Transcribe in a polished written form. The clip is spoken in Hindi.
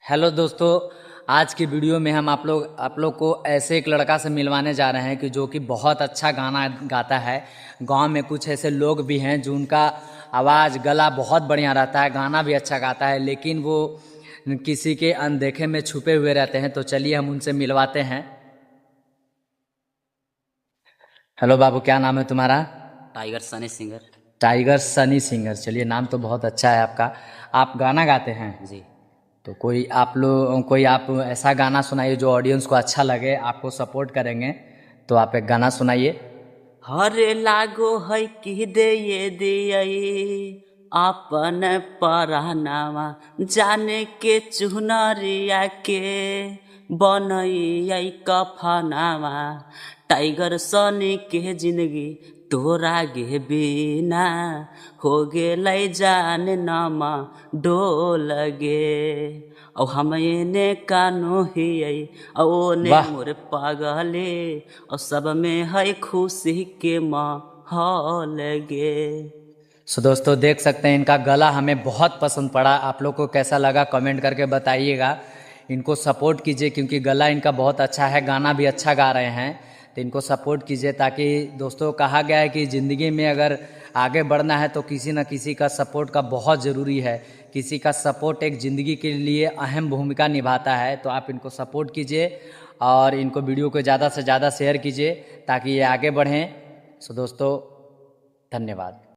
हेलो दोस्तों, आज की वीडियो में हम आप लोग को ऐसे एक लड़का से मिलवाने जा रहे हैं कि जो कि बहुत अच्छा गाना गाता है। गांव में कुछ ऐसे लोग भी हैं जो उनका आवाज़ गला बहुत बढ़िया रहता है, गाना भी अच्छा गाता है, लेकिन वो किसी के अनदेखे में छुपे हुए रहते हैं। तो चलिए हम उनसे मिलवाते हैं। हेलो बाबू, क्या नाम है तुम्हारा? Tiger Sunny singer. Tiger Sunny singer. चलिए, नाम तो बहुत अच्छा है आपका। आप गाना गाते हैं? जी। तो कोई आप ऐसा गाना सुनाइए जो ऑडियंस को अच्छा लगे, आपको सपोर्ट करेंगे। तो आप एक गाना सुनाइए। हरे लागो है कि दे ये दियई अपन परानावा जाने के चुनरिया के बनई कफनावा। टाइगर सनी के जिंदगी तोरा गे बिना हो गेलै जान नमा डोल गे। औ हम एने कानो हियै ओने वाह। मोर पागले और सब में है खुशी के माहौल गे। सो दोस्तों, देख सकते हैं इनका गला हमें बहुत पसंद पड़ा। आप लोग को कैसा लगा कमेंट करके बताइएगा। इनको सपोर्ट कीजिए क्योंकि गला इनका बहुत अच्छा है, गाना भी अच्छा गा रहे हैं। तो इनको सपोर्ट कीजिए, ताकि दोस्तों कहा गया है कि ज़िंदगी में अगर आगे बढ़ना है तो किसी न किसी का सपोर्ट का बहुत ज़रूरी है। किसी का सपोर्ट एक ज़िंदगी के लिए अहम भूमिका निभाता है। तो आप इनको सपोर्ट कीजिए और इनको वीडियो को ज़्यादा से ज़्यादा शेयर कीजिए ताकि ये आगे बढ़ें। सो दोस्तों, धन्यवाद।